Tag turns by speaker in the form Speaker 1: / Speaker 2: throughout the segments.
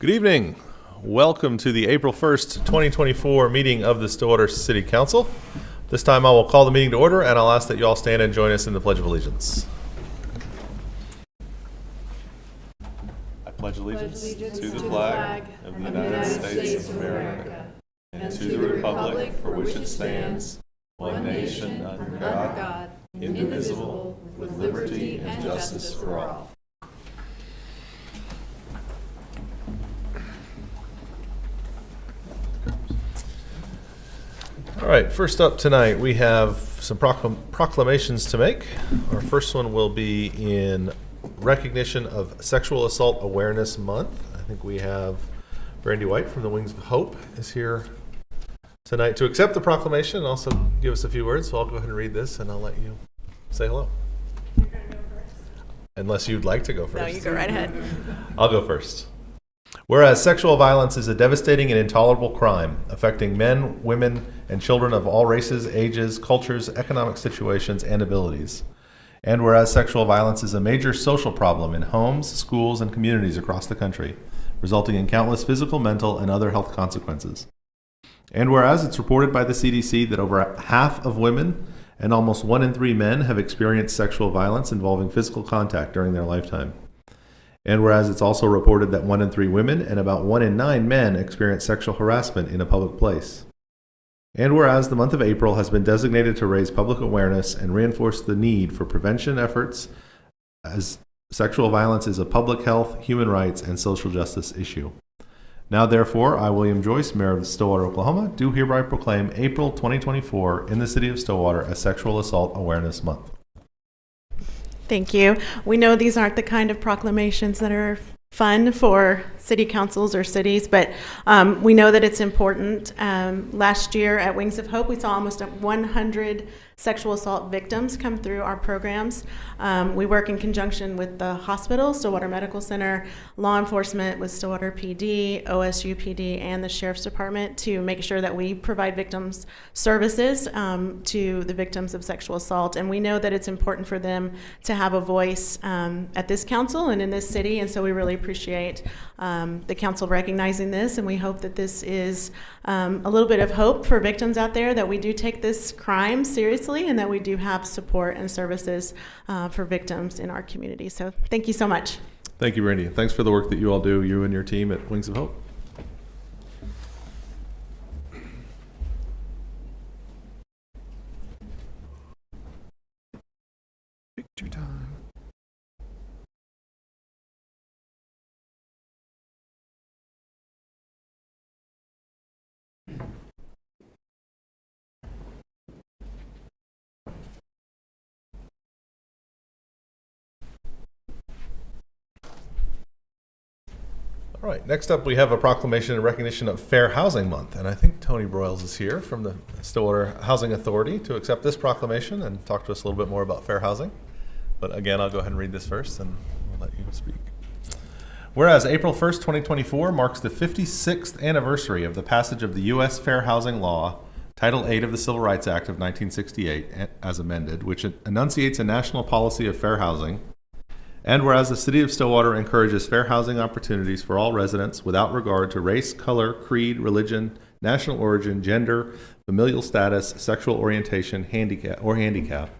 Speaker 1: Good evening. Welcome to the April 1st, 2024 meeting of the Stillwater City Council. This time I will call the meeting to order and I'll ask that you all stand and join us in the Pledge of Allegiance. I pledge allegiance to the flag of the United States of America and to the republic for which it stands, one nation under God, indivisible, with liberty and justice for all. All right, first up tonight, we have some proclamations to make. Our first one will be in recognition of Sexual Assault Awareness Month. I think we have Brandy White from the Wings of Hope is here tonight to accept the proclamation and also give us a few words. So I'll go ahead and read this and I'll let you say hello.
Speaker 2: You're going to go first.
Speaker 1: Unless you'd like to go first.
Speaker 2: No, you go right ahead.
Speaker 1: I'll go first. Whereas sexual violence is a devastating and intolerable crime affecting men, women, and children of all races, ages, cultures, economic situations, and abilities. And whereas sexual violence is a major social problem in homes, schools, and communities across the country, resulting in countless physical, mental, and other health consequences. And whereas it's reported by the CDC that over half of women and almost 1 in 3 men have experienced sexual violence involving physical contact during their lifetime. And whereas it's also reported that 1 in 3 women and about 1 in 9 men experience sexual harassment in a public place. And whereas the month of April has been designated to raise public awareness and reinforce the need for prevention efforts, as sexual violence is a public health, human rights, and social justice issue. Now therefore, I, William Joyce, Mayor of Stillwater, Oklahoma, do hereby proclaim April 2024 in the city of Stillwater as Sexual Assault Awareness Month.
Speaker 2: Thank you. We know these aren't the kind of proclamations that are fun for city councils or cities, but we know that it's important. Last year at Wings of Hope, we saw almost 100 sexual assault victims come through our programs. We work in conjunction with the hospital, Stillwater Medical Center, law enforcement with Stillwater PD, OSU PD, and the Sheriff's Department to make sure that we provide victims services to the victims of sexual assault. And we know that it's important for them to have a voice at this council and in this city, and so we really appreciate the council recognizing this, and we hope that this is a little bit of hope for victims out there, that we do take this crime seriously and that we do have support and services for victims in our community. So thank you so much.
Speaker 1: Thank you, Randy. Thanks for the work that you all do, you and your team at Wings of Hope.
Speaker 3: Picture time.
Speaker 1: All right, next up we have a proclamation in recognition of Fair Housing Month. And I think Tony Broyles is here from the Stillwater Housing Authority to accept this proclamation and talk to us a little bit more about fair housing. But again, I'll go ahead and read this first and we'll let you speak. Whereas April 1st, 2024 marks the 56th anniversary of the passage of the U.S. Fair Housing Law, Title 8 of the Civil Rights Act of 1968, as amended, which enunciates a national policy of fair housing. And whereas the City of Stillwater encourages fair housing opportunities for all residents without regard to race, color, creed, religion, national origin, gender, familial status, sexual orientation, handicap.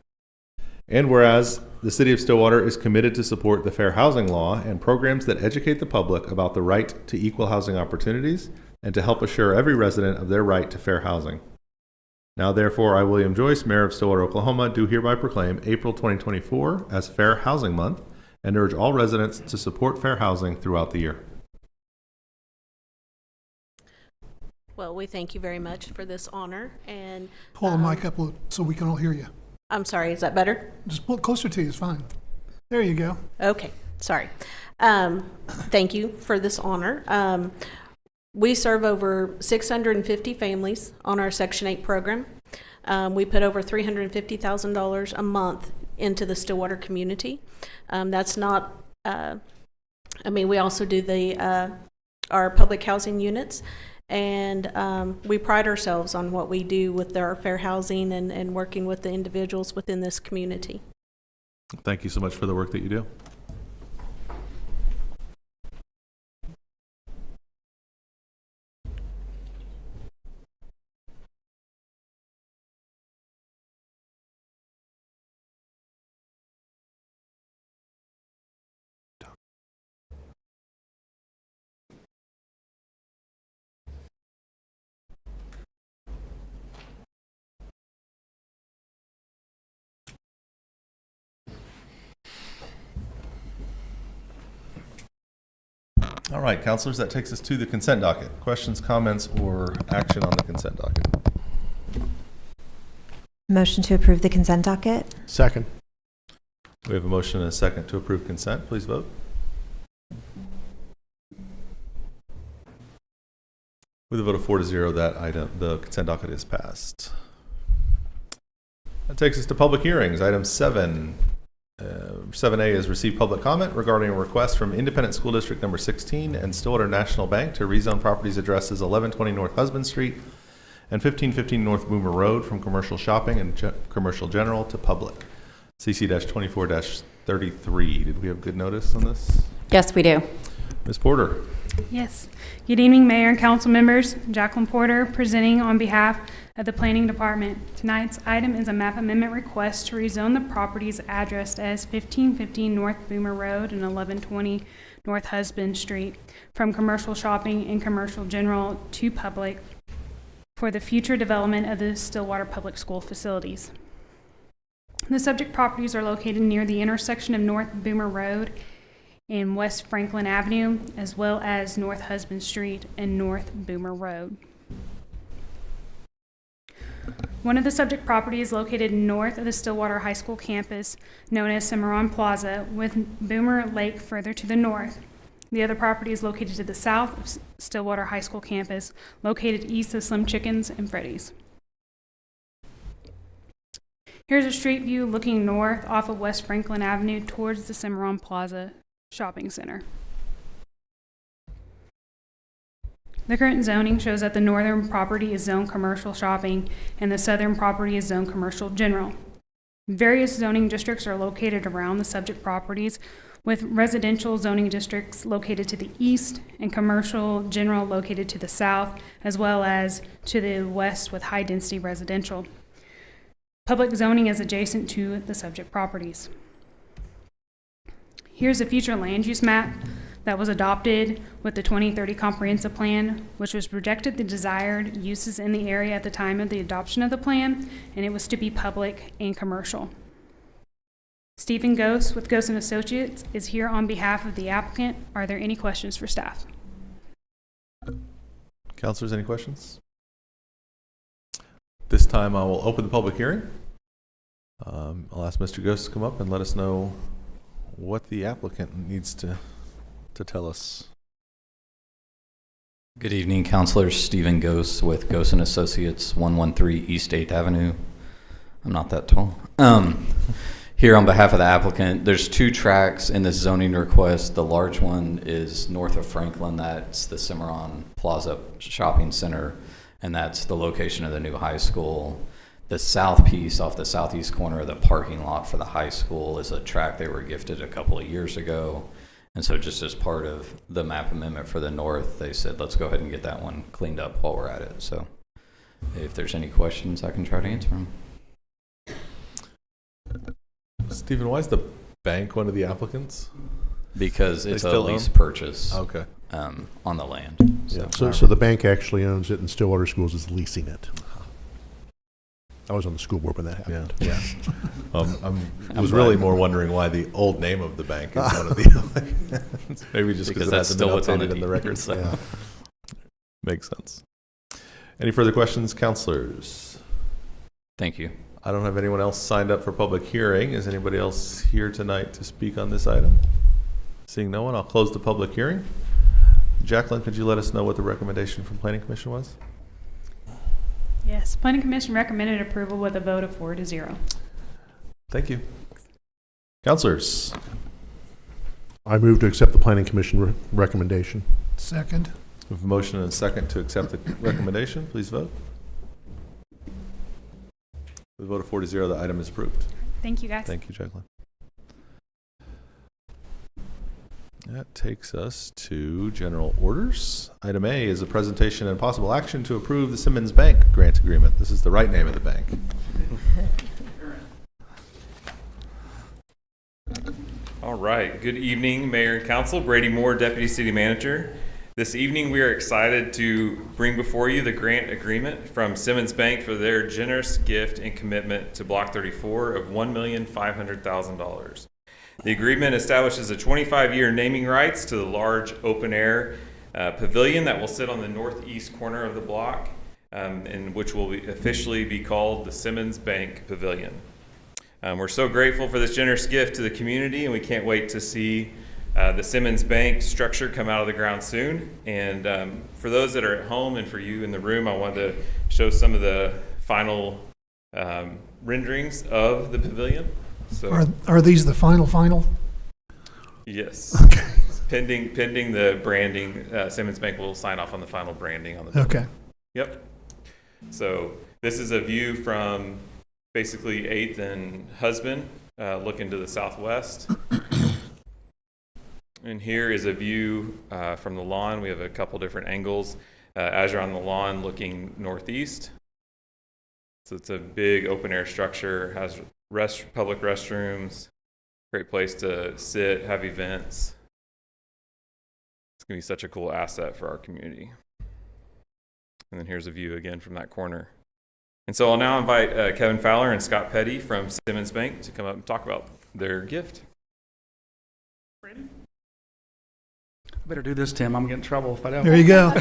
Speaker 1: And whereas the City of Stillwater is committed to support the fair housing law and programs that educate the public about the right to equal housing opportunities and to help assure every resident of their right to fair housing. Now therefore, I, William Joyce, Mayor of Stillwater, Oklahoma, do hereby proclaim April 2024 as Fair Housing Month and urge all residents to support fair housing throughout the year.
Speaker 4: Well, we thank you very much for this honor. And
Speaker 3: Pull the mic up so we can all hear you.
Speaker 4: I'm sorry, is that better?
Speaker 3: Just pull it closer to you, it's fine. There you go.
Speaker 4: Okay, sorry. Thank you for this honor. We serve over 650 families on our Section 8 program. We put over $350,000 a month into the Stillwater community. That's not, we also do our public housing units, and we pride ourselves on what we do with our fair housing and working with the individuals within this community.
Speaker 1: Thank you so much for the work that you do. All right, counselors, that takes us to the consent docket. Questions, comments, or action on the consent docket?
Speaker 5: Motion to approve the consent docket?
Speaker 6: Second.
Speaker 1: We have a motion and a second to approve consent. Please vote. With a vote of 4-0, the consent docket is passed. That takes us to public hearings. Item 7. 7A is receive public comment regarding a request from Independent School District number 16 and Stillwater National Bank to rezone properties addresses 1120 North Husband Street and 1515 North Boomer Road from commercial shopping and commercial general to public. CC-24-33. Did we have good notice on this?
Speaker 7: Yes, we do.
Speaker 1: Ms. Porter.
Speaker 8: Yes. Good evening, Mayor and Council members. Jacqueline Porter presenting on behalf of the Planning Department. Tonight's item is a map amendment request to rezone the properties addressed as 1515 North Boomer Road and 1120 North Husband Street from commercial shopping and commercial general to public for the future development of the Stillwater Public School facilities. The subject properties are located near the intersection of North Boomer Road and West Franklin Avenue, as well as North Husband Street and North Boomer Road. One of the subject properties is located north of the Stillwater High School campus, known as Cimarron Plaza, with Boomer Lake further to the north. The other property is located to the south of Stillwater High School campus, located east of Slim Chickens and Freddy's. Here's a street view looking north off of West Franklin Avenue towards the Cimarron Plaza Shopping Center. The current zoning shows that the northern property is zoned commercial shopping and the southern property is zoned commercial general. Various zoning districts are located around the subject properties, with residential zoning districts located to the east and commercial general located to the south, as well as to the west with high density residential. Public zoning is adjacent to the subject properties. Here's a future land use map that was adopted with the 2030 comprehensive plan, which was projected the desired uses in the area at the time of the adoption of the plan, and it was to be public and commercial. Stephen Gose with Gose & Associates is here on behalf of the applicant. Are there any questions for staff?
Speaker 1: Counselors, any questions? This time I will open the public hearing. I'll ask Mr. Gose to come up and let us know what the applicant needs to tell us.
Speaker 9: Good evening, Councilors. Stephen Gose with Gose & Associates, 113 East 8th Avenue. I'm not that tall. Here on behalf of the applicant, there's 2 tracks in this zoning request. The large one is north of Franklin. That's the Cimarron Plaza Shopping Center, and that's the location of the new high school. The south piece off the southeast corner of the parking lot for the high school is a tract they were gifted a couple of years ago. And so just as part of the map amendment for the north, they said, let's go ahead and get that one cleaned up while we're at it. So if there's any questions, I can try to answer them.
Speaker 1: Stephen, why is the bank one of the applicants?
Speaker 9: Because it's a
Speaker 1: still
Speaker 9: lease
Speaker 1: own?
Speaker 9: purchase
Speaker 1: Okay.
Speaker 9: On the land.
Speaker 1: Yeah.
Speaker 6: So the bank actually owns it and Stillwater Schools is leasing it. I was on the school board when that happened.
Speaker 1: Yeah. I was really more wondering why the old name of the bank is one of the maybe just because it
Speaker 9: that's
Speaker 1: hasn't
Speaker 9: still
Speaker 1: been
Speaker 9: what's on
Speaker 1: updated
Speaker 9: the
Speaker 1: in the
Speaker 9: deed,
Speaker 1: records.
Speaker 9: so.
Speaker 1: Yeah. Makes sense. Any further questions, counselors?
Speaker 9: Thank you.
Speaker 1: I don't have anyone else signed up for public hearing. Is anybody else here tonight to speak on this item? Seeing no one, I'll close the public hearing. Jacqueline, could you let us know what the recommendation from Planning Commission was?
Speaker 8: Yes, Planning Commission recommended approval with a vote of 4-0.
Speaker 1: Thank you. Counselors,
Speaker 6: I move to accept the Planning Commission recommendation.
Speaker 3: Second.
Speaker 1: we have a motion and a second to accept the recommendation. Please vote. With a vote of 4-0, the item is approved.
Speaker 8: Thank you, guys.
Speaker 1: Thank you, Jacqueline. That takes us to general orders. Item A is a presentation and possible action to approve the Simmons Bank grant agreement. This is the right name of the bank.
Speaker 10: All right. Good evening, Mayor and Council. Brady Moore, Deputy City Manager. This evening, we are excited to bring before you the grant agreement from Simmons Bank for their generous gift and commitment to Block 34 of $1,500,000. The agreement establishes a 25-year naming rights to the large open-air pavilion that will sit on the northeast corner of the block, and which will officially be called the Simmons Bank Pavilion. We're so grateful for this generous gift to the community, and we can't wait to see the Simmons Bank structure come out of the ground soon. And for those that are at home and for you in the room, I wanted to show some of the final renderings of the pavilion. So,
Speaker 3: Are these the final?
Speaker 10: yes,
Speaker 3: Okay.
Speaker 10: pending the branding, Simmons Bank will sign off on the final branding on the pavilion.
Speaker 3: Okay.
Speaker 10: Yep. So this is a view from basically 8th and Husband, looking to the southwest. And here is a view from the lawn. We have a couple different angles. As you're on the lawn looking northeast. So it's a big open air structure, has public restrooms, great place to sit, have events. It's going to be such a cool asset for our community. And then here's a view again from that corner. And so I'll now invite Kevin Fowler and Scott Petty from Simmons Bank to come up and talk about their gift.
Speaker 7: I better do this, Tim. I'm getting in trouble if I don't.
Speaker 3: There you go.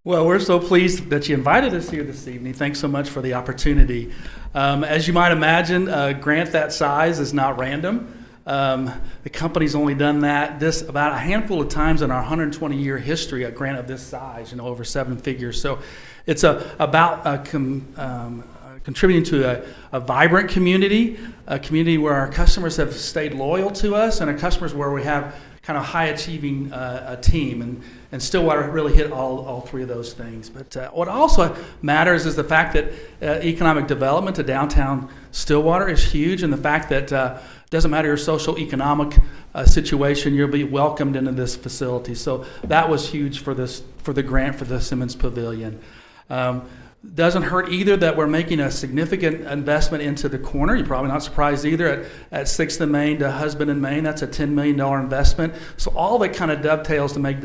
Speaker 7: Well, we're so pleased that you invited us here this evening. Thanks so much for the opportunity. As you might imagine, a grant that size is not random. The company's only done this about a handful of times in our 120-year history, a grant of this size, over 7 figures. So it's about contributing to a vibrant community, a community where our customers have stayed loyal to us, and our customers where we have kind of high-achieving team. And Stillwater really hit all 3 of those things. But what also matters is the fact that economic development to downtown Stillwater is huge, and the fact that it doesn't matter your social economic situation, you'll be welcomed into this facility. So that was huge for the grant for the Simmons Pavilion. Doesn't hurt either that we're making a significant investment into the corner. You're probably not surprised either at 6th and Main to Husband and Main. That's a $10 million investment. So all that kind of dovetails to make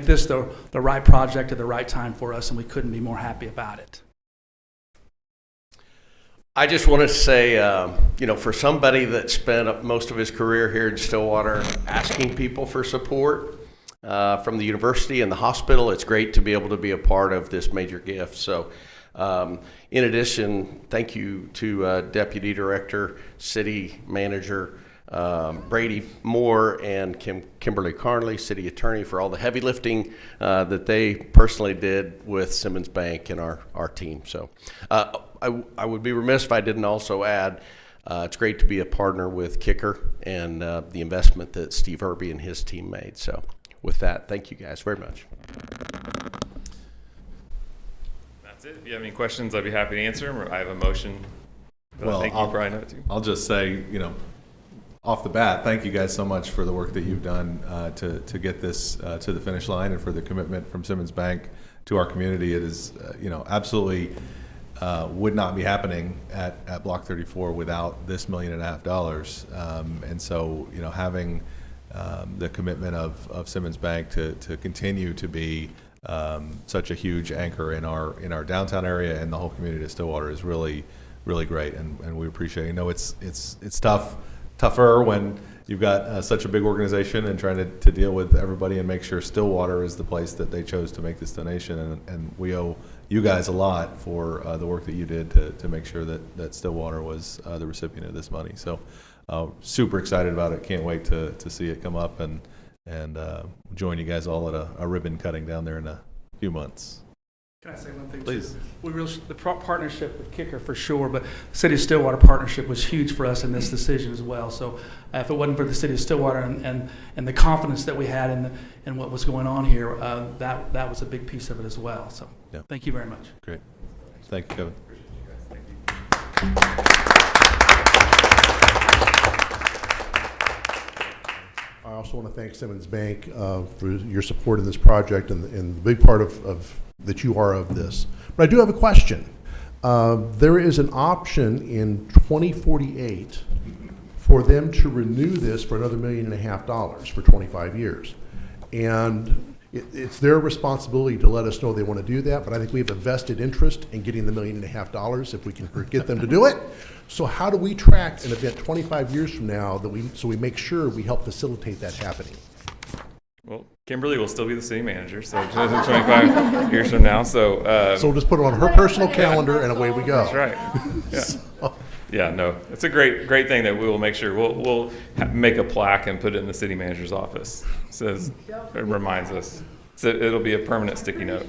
Speaker 7: this the right project at the right time for us, and we couldn't be more happy about it.
Speaker 11: I just want to say, for somebody that spent most of his career here in Stillwater asking people for support from the university and the hospital, it's great to be able to be a part of this major gift. So in addition, thank you to Deputy Director, City Manager Brady Moore, and Kimberly Carnley, City Attorney, for all the heavy lifting that they personally did with Simmons Bank and our team. So I would be remiss if I didn't also add, it's great to be a partner with Kicker and the investment that Steve Irby and his team made. So with that, thank you guys very much.
Speaker 10: That's it. If you have any questions, I'd be happy to answer them. I have a motion. But
Speaker 1: Well,
Speaker 10: I think you probably know it too.
Speaker 1: I'll just say, off the bat, thank you guys so much for the work that you've done to get this to the finish line, and for the commitment from Simmons Bank to our community. It is, absolutely would not be happening at Block 34 without this $1.5 million. And so, having the commitment of Simmons Bank to continue to be such a huge anchor in our downtown area and the whole community of Stillwater is really, really great, and we appreciate it. It's tougher when you've got such a big organization and trying to deal with everybody and make sure Stillwater is the place that they chose to make this donation, and we owe you guys a lot for the work that you did to make sure that Stillwater was the recipient of this money. So super excited about it. Can't wait to see it come up and join you guys all at a ribbon cutting down there in a few months.
Speaker 7: Can I say one thing?
Speaker 1: Please.
Speaker 7: The partnership with Kicker for sure, but the City of Stillwater partnership was huge for us in this decision as well. So if it wasn't for the City of Stillwater and the confidence that we had in what was going on here, that was a big piece of it as well. So
Speaker 1: Yeah.
Speaker 7: Thank you very much.
Speaker 1: Great. Thank you, Kevin.
Speaker 6: I also want to thank Simmons Bank for your support in this project and the big part of that you are of this. But I do have a question. There is an option in 2048 for them to renew this for another $1.5 million for 25 years. And It's their responsibility to let us know they want to do that, but I think we have a vested interest in getting the $1.5 million if we can get them to do it. So how do we track an event 25 years from now so we make sure we help facilitate that happening?
Speaker 10: Well, Kimberly will still be the city manager, so 25 years from now. So
Speaker 6: So we'll just put it on her personal calendar and away we go.
Speaker 10: that's right. Yeah. Yeah, no, it's a great thing that we will make sure we'll make a plaque and put it in the city manager's office. It reminds us. So it'll be a permanent sticky note.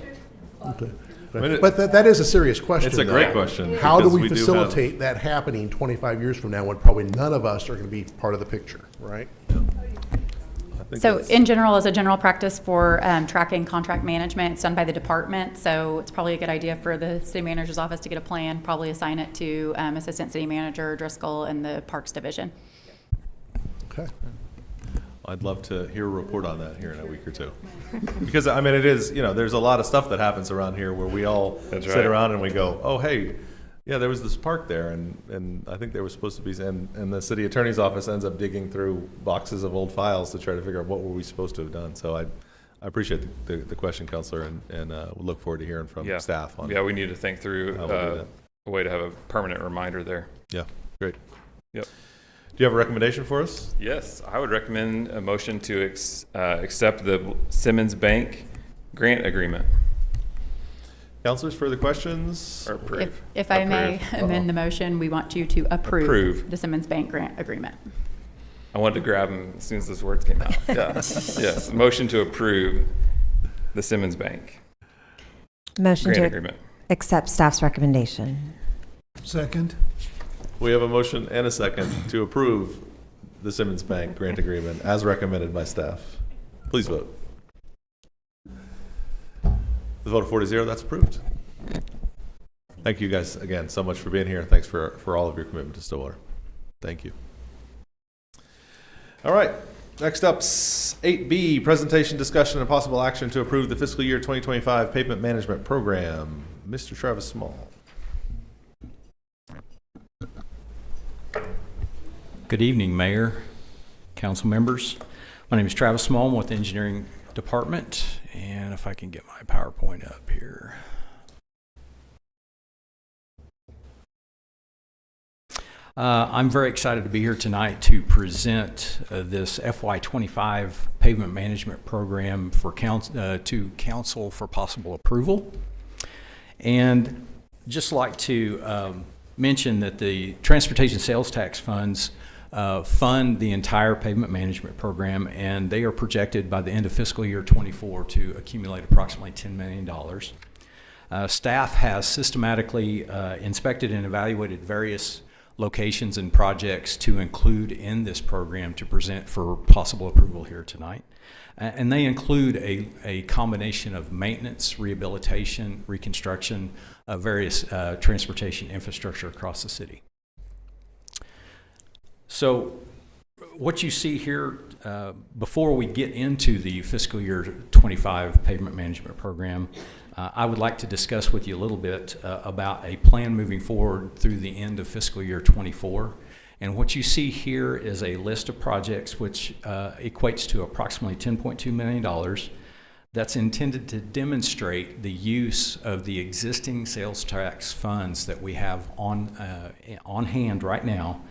Speaker 6: Okay.
Speaker 1: I mean,
Speaker 6: But that is a serious question.
Speaker 1: It's a
Speaker 6: though.
Speaker 1: great question,
Speaker 6: How do
Speaker 1: because
Speaker 6: we
Speaker 1: we do have-
Speaker 6: facilitate that happening 25 years from now when probably none of us are going to be part of the picture, right?
Speaker 1: I think
Speaker 12: So
Speaker 1: that's-
Speaker 12: in general, as a general practice for tracking contract management, it's done by the department. So it's probably a good idea for the city manager's office to get a plan, probably assign it to Assistant City Manager Driscoll in the Parks Division.
Speaker 6: Okay.
Speaker 1: I'd love to hear a report on that here in a week or two. Because, I mean, it is, there's a lot of stuff that happens around here where we all
Speaker 10: That's
Speaker 1: sit
Speaker 10: right.
Speaker 1: around and we go, oh, hey, yeah, there was this park there, and I think there was supposed to be, and the city attorney's office ends up digging through boxes of old files to try to figure out what were we supposed to have done. So I appreciate the question, Counselor, and we look forward to hearing from staff on.
Speaker 10: Yeah, we need to think through
Speaker 1: How we'll do that.
Speaker 10: a way to have a permanent reminder there.
Speaker 1: Yeah, great.
Speaker 10: Yep.
Speaker 1: Do you have a recommendation for us?
Speaker 10: Yes, I would recommend a motion to accept the Simmons Bank grant agreement.
Speaker 1: Counselors, further questions?
Speaker 10: Or approve.
Speaker 12: If I may amend the motion, we want you to approve the Simmons Bank grant agreement.
Speaker 10: I wanted to grab them as soon as those words came out. Yeah. Yes, motion to approve the Simmons Bank
Speaker 5: Motion
Speaker 10: grant
Speaker 5: to
Speaker 10: agreement.
Speaker 5: accept staff's recommendation.
Speaker 3: Second.
Speaker 1: We have a motion and a second to approve the Simmons Bank grant agreement as recommended by staff. Please vote. The vote of 4-0, that's approved. Thank you guys again so much for being here. Thanks for all of your commitment to Stillwater. Thank you. All right, next up, 8B, presentation, discussion, and possible action to approve the fiscal year 2025 pavement management program. Mr. Travis Small.
Speaker 13: Good evening, Mayor, council members. My name is Travis Small. I'm with the Engineering Department, and if I can get my PowerPoint up here. I'm very excited to be here tonight to present this FY25 pavement management program for to council for possible approval. And just like to mention that the transportation sales tax funds fund the entire pavement management program, and they are projected by the end of fiscal year 24 to accumulate approximately $10 million. Staff has systematically inspected and evaluated various locations and projects to include in this program to present for possible approval here tonight. And they include a combination of maintenance, rehabilitation, reconstruction of various transportation infrastructure across the city. So what you see here, before we get into the fiscal year 25 pavement management program, I would like to discuss with you a little bit about a plan moving forward through the end of fiscal year 24. And what you see here is a list of projects which equates to approximately $10.2 million that's intended to demonstrate the use of the existing sales tax funds that we have on hand right now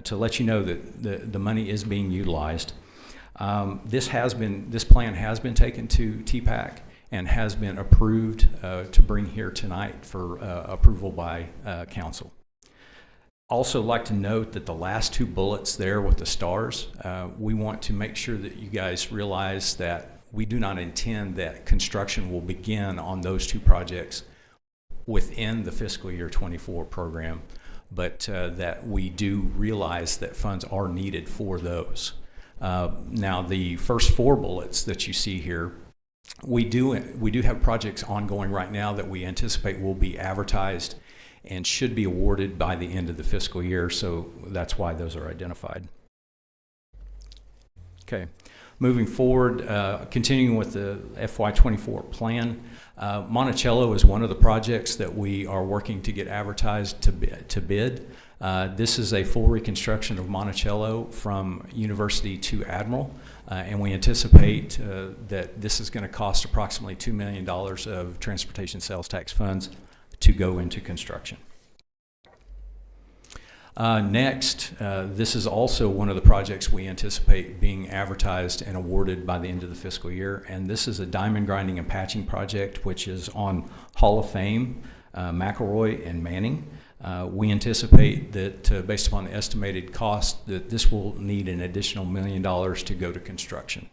Speaker 13: to let you know that the money is being utilized. This plan has been taken to TPAC and has been approved to bring here tonight for approval by council. Also like to note that the last two bullets there with the stars, we want to make sure that you guys realize that we do not intend that construction will begin on those two projects within the fiscal year 24 program, but that we do realize that funds are needed for those. Now the first four bullets that you see here, we do have projects ongoing right now that we anticipate will be advertised and should be awarded by the end of the fiscal year, so that's why those are identified. Okay, moving forward, continuing with the FY24 plan, Monticello is one of the projects that we are working to get advertised to bid. This is a full reconstruction of Monticello from University to Admiral. And we anticipate that this is going to cost approximately $2 million of transportation sales tax funds to go into construction. Next, this is also one of the projects we anticipate being advertised and awarded by the end of the fiscal year, and this is a diamond grinding and patching project which is on Hall of Fame, McElroy and Manning. We anticipate that based upon the estimated cost that this will need an additional $1 million to go to construction.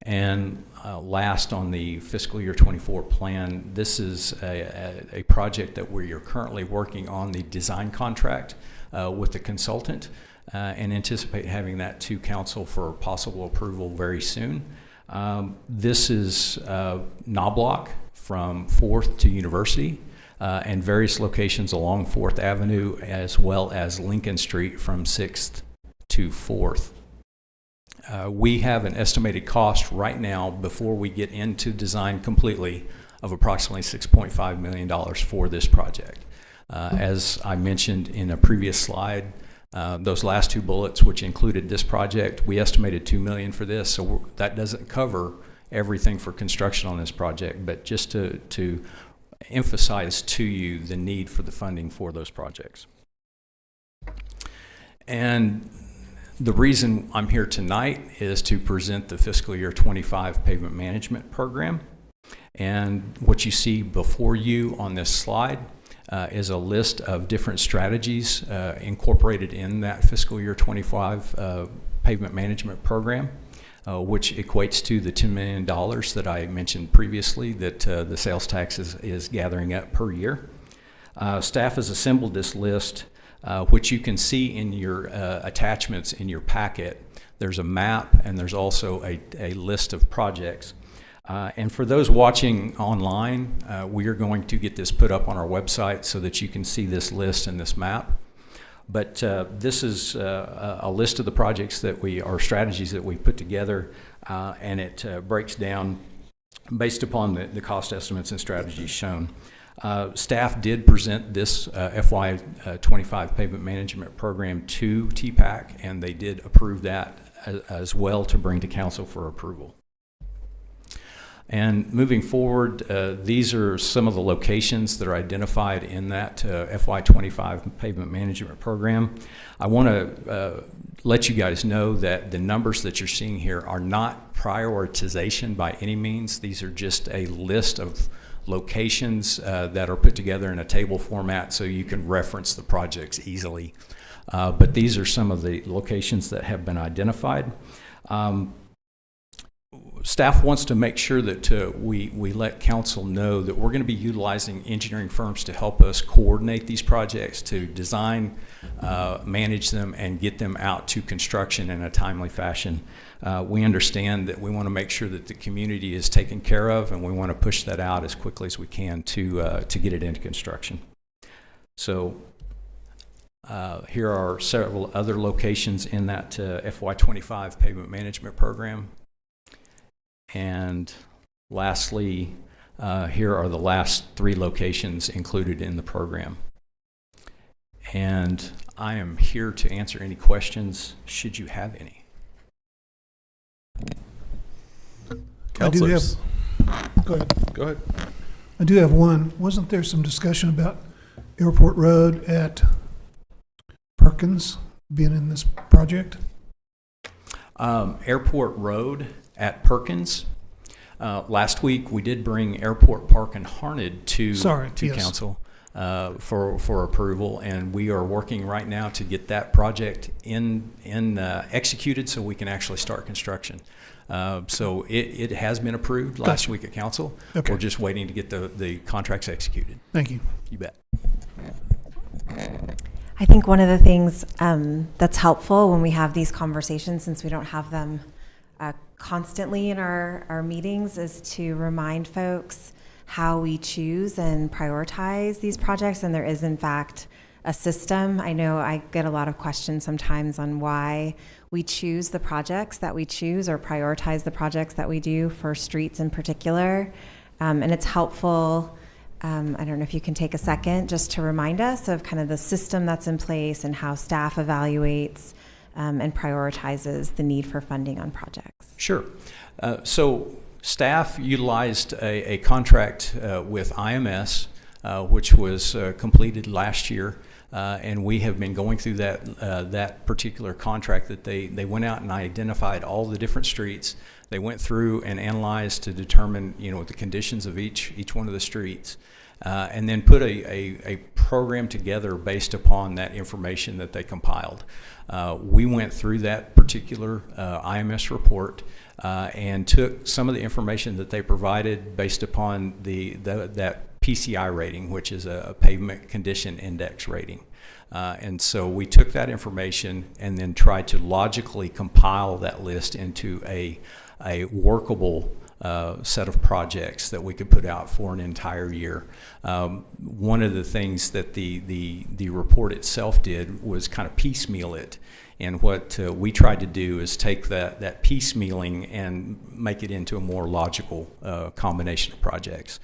Speaker 13: And last on the fiscal year 24 plan, this is a project that we are currently working on the design contract with the consultant and anticipate having that to council for possible approval very soon. This is Knobloch from 4th to University and various locations along 4th Avenue as well as Lincoln Street from 6th to 4th. We have an estimated cost right now before we get into design completely of approximately $6.5 million for this project. As I mentioned in a previous slide, those last two bullets, which included this project, we estimated $2 million for this, so that doesn't cover everything for construction on this project, but just to emphasize to you the need for the funding for those projects. And the reason I'm here tonight is to present the fiscal year 25 pavement management program. And what you see before you on this slide is a list of different strategies incorporated in that fiscal year 25 pavement management program, which equates to the $10 million that I mentioned previously that the sales tax is gathering up per year. Staff has assembled this list which you can see in your attachments in your packet. There's a map and there's also a list of projects. And for those watching online, we are going to get this put up on our website so that you can see this list and this map. But this is a list of the projects or strategies that we put together, and it breaks down based upon the cost estimates and strategies shown. Staff did present this FY25 pavement management program to TPAC, and they did approve that as well to bring to council for approval. And moving forward, these are some of the locations that are identified in that FY25 pavement management program. I want to let you guys know that the numbers that you're seeing here are not prioritization by any means. These are just a list of locations that are put together in a table format so you can reference the projects easily. But these are some of the locations that have been identified. Staff wants to make sure that we let council know that we're going to be utilizing engineering firms to help us coordinate these projects, to design, manage them, and get them out to construction in a timely fashion. We understand that we want to make sure that the community is taken care of, and we want to push that out as quickly as we can to get it into construction. So here are several other locations in that FY25 pavement management program. And lastly, here are the last 3 locations included in the program. And I am here to answer any questions, should you have any.
Speaker 1: Councilors.
Speaker 3: Go ahead.
Speaker 1: Go ahead.
Speaker 3: I do have one. Wasn't there some discussion about Airport Road at Perkins being in this project?
Speaker 13: Airport Road at Perkins. Last week we did bring Airport Park and Harned to council for approval, and we are working right now to get that project executed so we can actually start construction. So it has been approved last week at council.
Speaker 3: Okay.
Speaker 13: We're just waiting to get the contracts executed.
Speaker 3: Thank you.
Speaker 13: You bet.
Speaker 5: I think one of the things that's helpful when we have these conversations, since we don't have them constantly in our meetings, is to remind folks how we choose and prioritize these projects. And there is, in fact, a system. I know I get a lot of questions sometimes on why we choose the projects that we choose or prioritize the projects that we do for streets in particular. And it's helpful. I don't know if you can take a second just to remind us of kind of the system that's in place and how staff evaluates and prioritizes the need for funding on projects.
Speaker 13: Sure. So staff utilized a contract with IMS, which was completed last year. And we have been going through that particular contract that they went out and identified all the different streets. They went through and analyzed to determine, the conditions of each one of the streets, and then put a program together based upon that information that they compiled. We went through that particular IMS report and took some of the information that they provided based upon that PCI rating, which is a pavement condition index rating. And so we took that information and then tried to logically compile that list into a workable set of projects that we could put out for an entire year. One of the things that the report itself did was kind of piecemeal it. And what we tried to do is take that piecemealing and make it into a more logical combination of projects.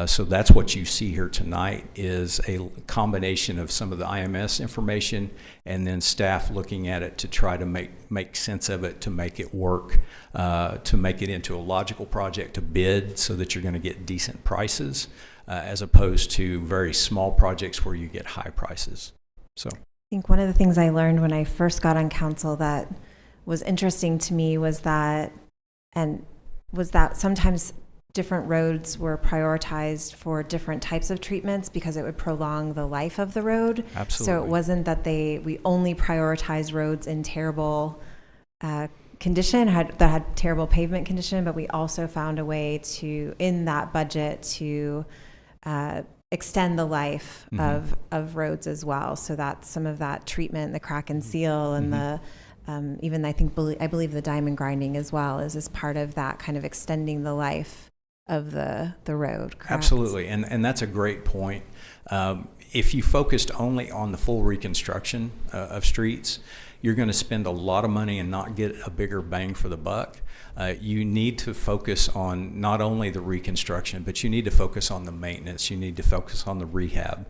Speaker 13: So that's what you see here tonight is a combination of some of the IMS information and then staff looking at it to try to make sense of it, to make it work, to make it into a logical project to bid so that you're going to get decent prices as opposed to very small projects where you get high prices. So.
Speaker 5: I think one of the things I learned when I first got on council that was interesting to me was that sometimes different roads were prioritized for different types of treatments because it would prolong the life of the road.
Speaker 13: Absolutely.
Speaker 5: So it wasn't that we only prioritized roads in terrible condition, that had terrible pavement condition, but we also found a way to, in that budget, to extend the life of roads as well. So that some of that treatment, the crack and seal, and the even I believe the diamond grinding as well is part of that kind of extending the life of the road. Correct?
Speaker 13: Absolutely, and that's a great point. If you focused only on the full reconstruction of streets, you're going to spend a lot of money and not get a bigger bang for the buck. You need to focus on not only the reconstruction, but you need to focus on the maintenance. You need to focus on the rehab.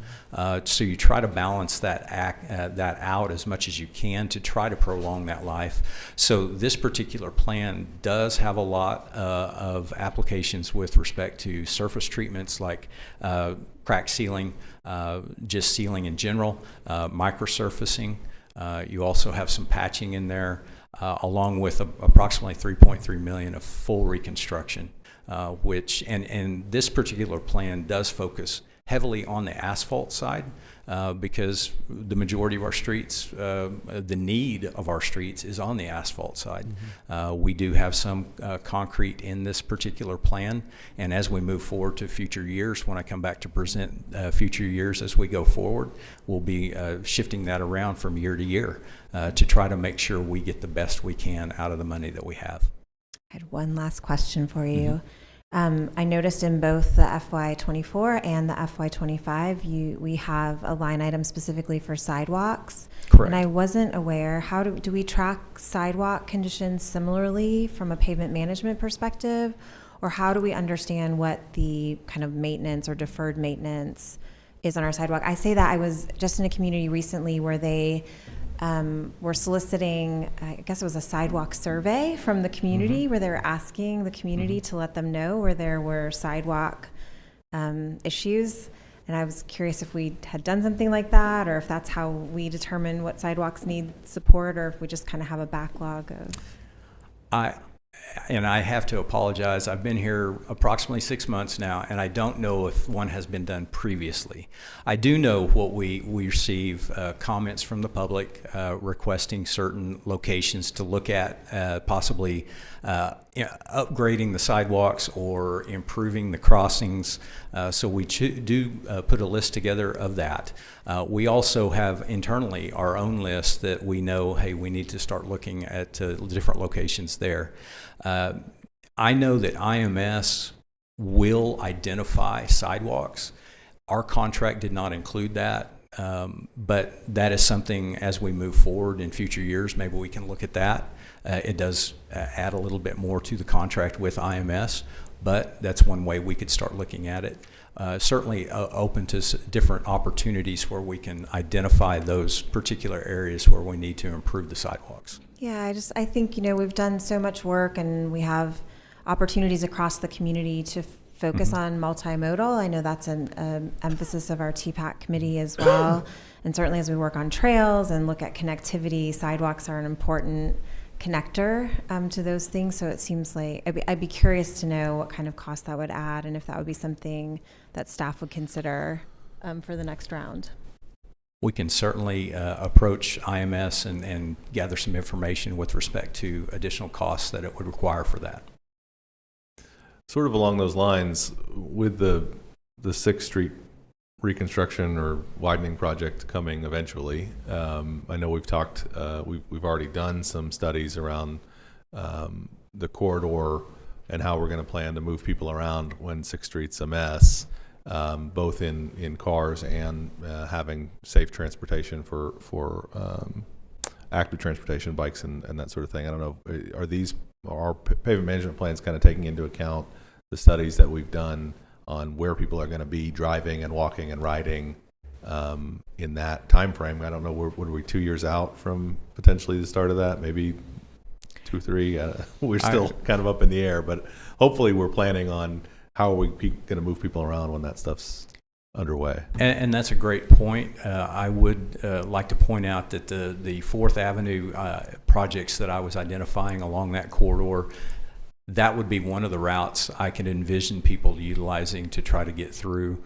Speaker 13: So you try to balance that out as much as you can to try to prolong that life. So this particular plan does have a lot of applications with respect to surface treatments like crack sealing, just sealing in general, microsurfacing. You also have some patching in there, along with approximately $3.3 million of full reconstruction, which and this particular plan does focus heavily on the asphalt side because the majority of our streets, the need of our streets is on the asphalt side. We do have some concrete in this particular plan, and as we move forward to future years, when I come back to present future years as we go forward, we'll be shifting that around from year to year to try to make sure we get the best we can out of the money that we have.
Speaker 5: I had one last question for you. I noticed in both the FY24 and the FY25, we have a line item specifically for sidewalks.
Speaker 13: Correct.
Speaker 5: And I wasn't aware, how do we track sidewalk conditions similarly from a pavement management perspective? Or how do we understand what the kind of maintenance or deferred maintenance is on our sidewalk? I say that I was just in a community recently where they were soliciting, I guess it was a sidewalk survey from the community where they were asking the community to let them know where there were sidewalk issues. And I was curious if we had done something like that, or if that's how we determine what sidewalks need support, or if we just kind of have a backlog of.
Speaker 13: And I have to apologize. I've been here approximately 6 months now, and I don't know if one has been done previously. I do know what we receive comments from the public requesting certain locations to look at possibly upgrading the sidewalks or improving the crossings. So we do put a list together of that. We also have internally our own list that we know, hey, we need to start looking at different locations there. I know that IMS will identify sidewalks. Our contract did not include that, but that is something as we move forward in future years, maybe we can look at that It does add a little bit more to the contract with IMS, but that's one way we could start looking at it. Certainly open to different opportunities where we can identify those particular areas where we need to improve the sidewalks.
Speaker 5: Yeah, I think, we've done so much work and we have opportunities across the community to focus on multimodal. I know that's an emphasis of our TPAC committee as well. And certainly as we work on trails and look at connectivity, sidewalks are an important connector to those things. So it seems like I'd be curious to know what kind of cost that would add and if that would be something that staff would consider for the next round.
Speaker 13: We can certainly approach IMS and gather some information with respect to additional costs that it would require for that.
Speaker 1: Sort of along those lines, with the 6th Street reconstruction or widening project coming eventually, I know we've talked, we've already done some studies around the corridor and how we're going to plan to move people around when 6th Street's a mess, both in cars and having safe transportation for active transportation, bikes and that sort of thing. I don't know, are pavement management plans kind of taking into account the studies that we've done on where people are going to be driving and walking and riding in that time frame? I don't know, what are we 2 years out from potentially the start of that? Maybe 2 or 3. We're still kind of up in the air, but hopefully we're planning on how are we going to move people around when that stuff's underway.
Speaker 13: And that's a great point. I would like to point out that the 4th Avenue projects that I was identifying along that corridor, that would be one of the routes I could envision people utilizing to try to get through.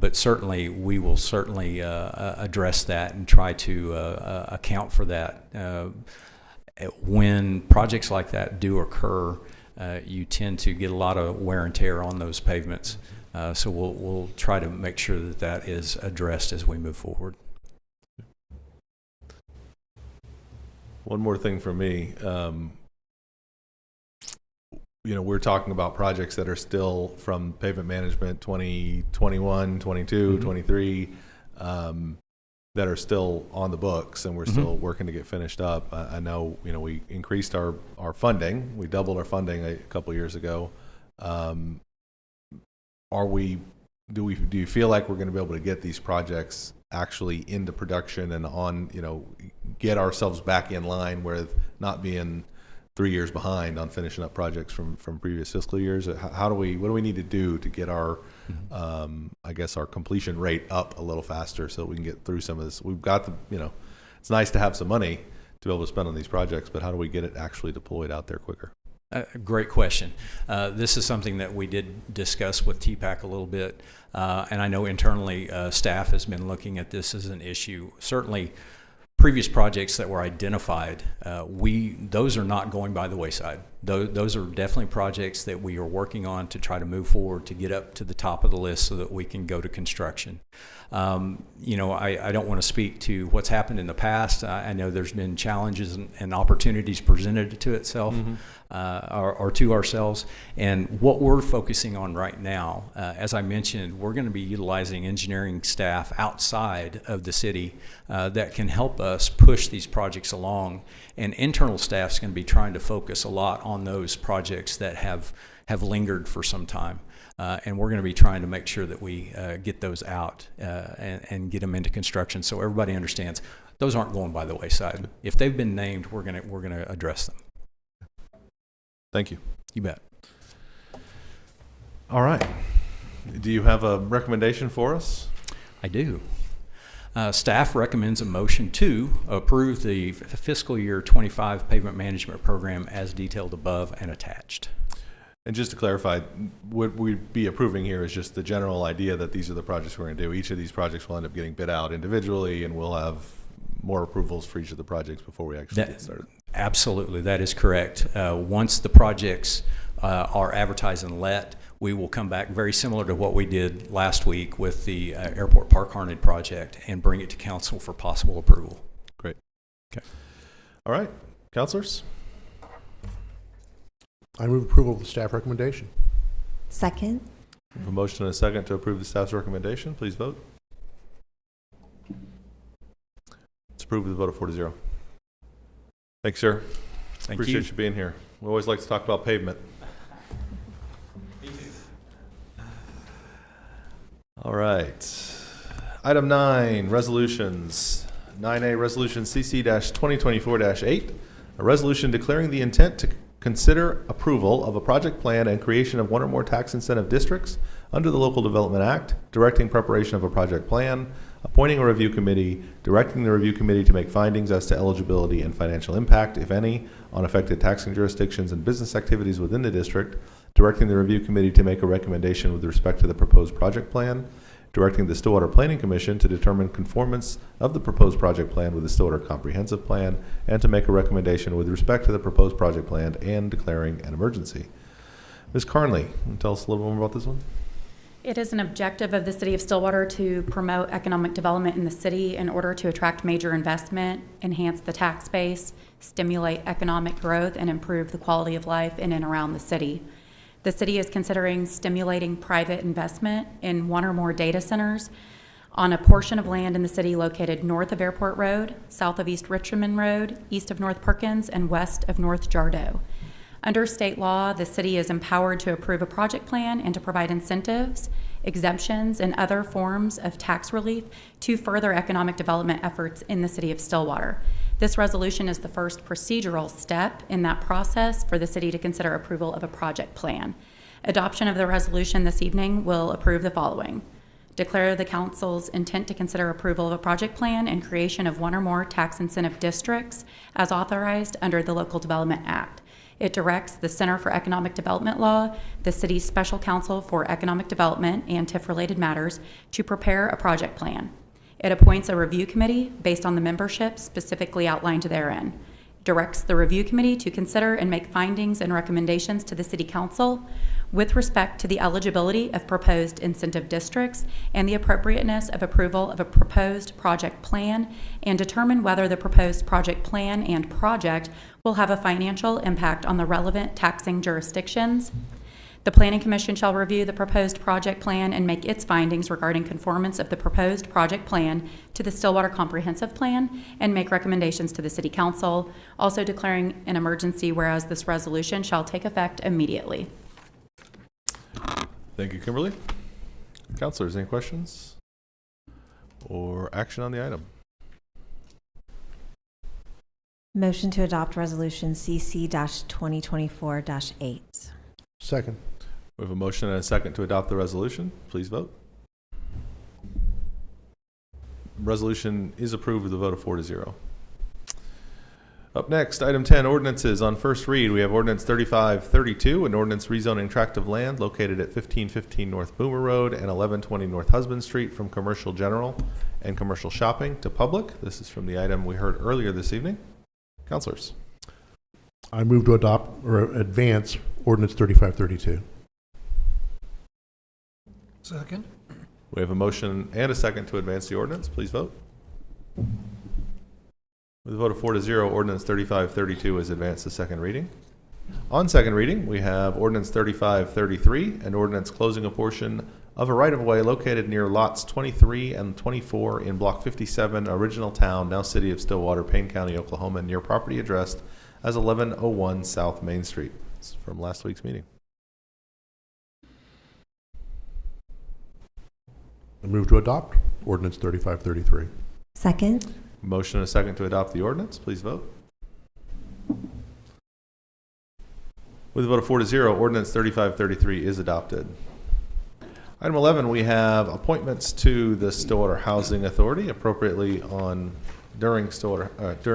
Speaker 13: But certainly, we will certainly address that and try to account for that. When projects like that do occur, you tend to get a lot of wear and tear on those pavements. So we'll try to make sure that is addressed as we move forward.
Speaker 1: One more thing for me. We're talking about projects that are still from pavement management 2021, 22, 23, that are still on the books, and we're still working to get finished up. I know, we increased our funding. We doubled our funding a couple years ago. Do you feel like we're going to be able to get these projects actually into production and on, get ourselves back in line with not being 3 years behind on finishing up projects from previous fiscal years? What do we need to do to get our, I guess, our completion rate up a little faster so that we can get through some of this? We've got it's nice to have some money to be able to spend on these projects, but how do we get it actually deployed out there quicker?
Speaker 13: Great question. This is something that we did discuss with TPAC a little bit, and I know internally staff has been looking at this as an issue. Certainly, previous projects that were identified, those are not going by the wayside. Those are definitely projects that we are working on to try to move forward to get up to the top of the list so that we can go to construction. I don't want to speak to what's happened in the past. I know there's been challenges and opportunities presented to itself or to ourselves. And what we're focusing on right now, as I mentioned, we're going to be utilizing engineering staff outside of the city that can help us push these projects along. And internal staff's going to be trying to focus a lot on those projects that have lingered for some time. And we're going to be trying to make sure that we get those out and get them into construction so everybody understands those aren't going by the wayside. If they've been named, we're going to address them.
Speaker 1: Thank you.
Speaker 13: You bet.
Speaker 1: All right. Do you have a recommendation for us?
Speaker 13: I do. Staff recommends a motion to approve the fiscal year 25 pavement management program as detailed above and attached.
Speaker 1: And just to clarify, what we'd be approving here is just the general idea that these are the projects we're going to do. Each of these projects will end up getting bid out individually, and we'll have more approvals for each of the projects before we actually get started.
Speaker 13: Absolutely, that is correct. Once the projects are advertised and let, we will come back very similar to what we did last week with the Airport Park Harned project and bring it to council for possible approval.
Speaker 1: Great. Okay. All right, councilors.
Speaker 6: I move approval of the staff recommendation.
Speaker 5: Second.
Speaker 1: We have a motion and a second to approve the staff's recommendation. Please vote. It's approved with a vote of 4-0. Thanks, sir.
Speaker 13: Thank
Speaker 1: Appreciate
Speaker 13: you.
Speaker 1: you being here. We always like to talk about pavement. All right. Item 9, resolutions. 9A, Resolution CC-2024-8, a resolution declaring the intent to consider approval of a project plan and creation of one or more tax incentive districts under the Local Development Act, directing preparation of a project plan, appointing a review committee, directing the review committee to make findings as to eligibility and financial impact, if any, on affected taxing jurisdictions and business activities within the district, directing the review committee to make a recommendation with respect to the proposed project plan, directing the Stillwater Planning Commission to determine conformance of the proposed project plan with the Stillwater Comprehensive Plan, and to make a recommendation with respect to the proposed project plan and declaring an emergency. Ms. Carnley, can you tell us a little more about this one?
Speaker 12: It is an objective of the City of Stillwater to promote economic development in the city in order to attract major investment, enhance the tax base, stimulate economic growth, and improve the quality of life in and around the city. The city is considering stimulating private investment in one or more data centers on a portion of land in the city located north of Airport Road, south of East Richmond Road, east of North Perkins, and west of North Jardo. Under state law, the city is empowered to approve a project plan and to provide incentives, exemptions, and other forms of tax relief to further economic development efforts in the city of Stillwater. This resolution is the first procedural step in that process for the city to consider approval of a project plan. Adoption of the resolution this evening will approve the following. Declare the council's intent to consider approval of a project plan and creation of one or more tax incentive districts as authorized under the Local Development Act. It directs the Center for Economic Development Law, the city's special counsel for economic development and TIF-related matters, to prepare a project plan. It appoints a review committee based on the membership specifically outlined therein. Directs the review committee to consider and make findings and recommendations to the city council with respect to the eligibility of proposed incentive districts and the appropriateness of approval of a proposed project plan, and determine whether the proposed project plan and project will have a financial impact on the relevant taxing jurisdictions. The Planning Commission shall review the proposed project plan and make its findings regarding conformance of the proposed project plan to the Stillwater Comprehensive Plan and make recommendations to the City Council, also declaring an emergency, whereas this resolution shall take effect immediately.
Speaker 1: Thank you, Kimberly. Councilors, any questions or action on the item?
Speaker 5: Motion to adopt resolution CC-2024-8.
Speaker 6: Second.
Speaker 1: We have a motion and a second to adopt the resolution. Please vote. Resolution is approved with a vote of 4-0. Up next, item 10, ordinances on first read. We have ordinance 3532, an ordinance rezoning tract of land located at 1515 North Boomer Road and 1120 North Husband Street from commercial general and commercial shopping to public. This is from the item we heard earlier this evening. Councilors.
Speaker 6: I move to adopt or advance ordinance 3532.
Speaker 3: Second.
Speaker 1: We have a motion and a second to advance the ordinance. Please vote. With a vote of 4-0, ordinance 3532 is advanced to second reading. On second reading, we have ordinance 3533, an ordinance closing a portion of a right-of-way located near lots 23 and 24 in Block 57, Original Town, now City of Stillwater, Payne County, Oklahoma, near property addressed as 1101 South Main Street. It's from last week's meeting.
Speaker 6: I move to adopt ordinance 3533.
Speaker 5: Second.
Speaker 1: Motion and a second to adopt the ordinance. Please vote. With a vote of 4-0, ordinance 3533 is adopted. Item 11, we have appointments to the Stillwater Housing Authority, appropriately during Fair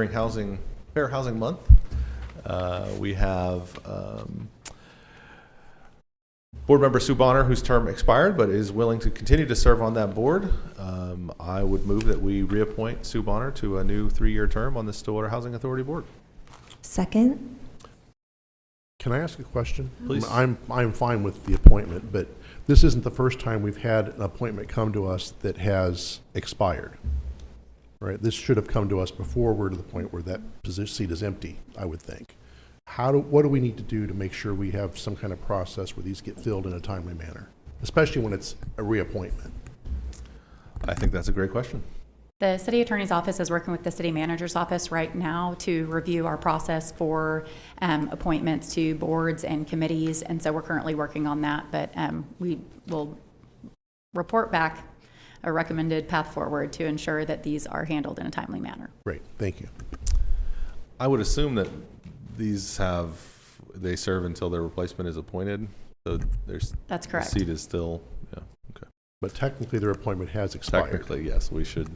Speaker 1: Housing Month. We have Board Member Sue Bonner, whose term expired but is willing to continue to serve on that board. I would move that we reappoint Sue Bonner to a new 3-year term on the Stillwater Housing Authority Board.
Speaker 5: Second.
Speaker 6: Can I ask a question?
Speaker 1: Please.
Speaker 6: I'm fine with the appointment, but this isn't the first time we've had an appointment come to us that has expired. Right? This should have come to us before we're to the point where that position seat is empty, I would think. What do we need to do to make sure we have some kind of process where these get filled in a timely manner, especially when it's a reappointment?
Speaker 1: I think that's a great question.
Speaker 12: The city attorney's office is working with the city manager's office right now to review our process for appointments to boards and committees, and so we're currently working on that, but we will report back a recommended path forward to ensure that these are handled in a timely manner.
Speaker 6: Great, thank you.
Speaker 1: I would assume that they serve until their replacement is appointed. So
Speaker 12: That's correct.
Speaker 1: The seat is still, yeah, okay.
Speaker 6: But technically, their appointment has expired.
Speaker 1: Technically, yes, we should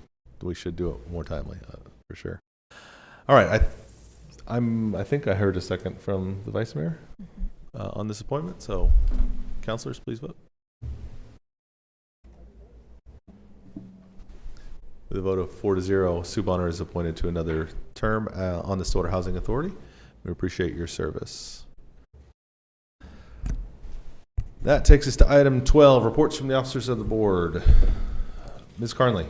Speaker 1: do it more timely, for sure. All right, I think I heard a second from the vice mayor on this appointment. So, councilors, please vote. With a vote of 4-0, Sue Bonner is appointed to another term on the Stillwater Housing Authority. We appreciate your service. That takes us to item 12, reports from the officers of the board. Ms. Carnley.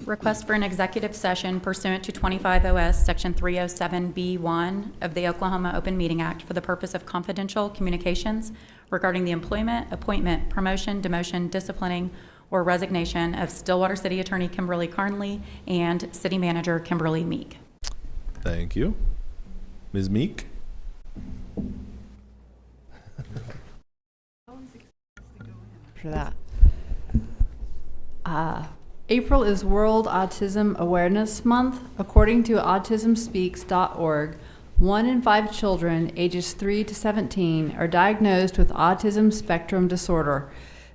Speaker 12: Request for an executive session pursuant to 25 OS Section 307B1 of the Oklahoma Open Meeting Act for the purpose of confidential communications regarding the employment, appointment, promotion, demotion, disciplining, or resignation of Stillwater City Attorney Kimberly Carnley and City Manager Kimberly Meek.
Speaker 1: Thank you. Ms. Meek.
Speaker 14: For that. April is World Autism Awareness Month. According to autismspeaks.org, 1 in 5 children ages 3 to 17 are diagnosed with autism spectrum disorder.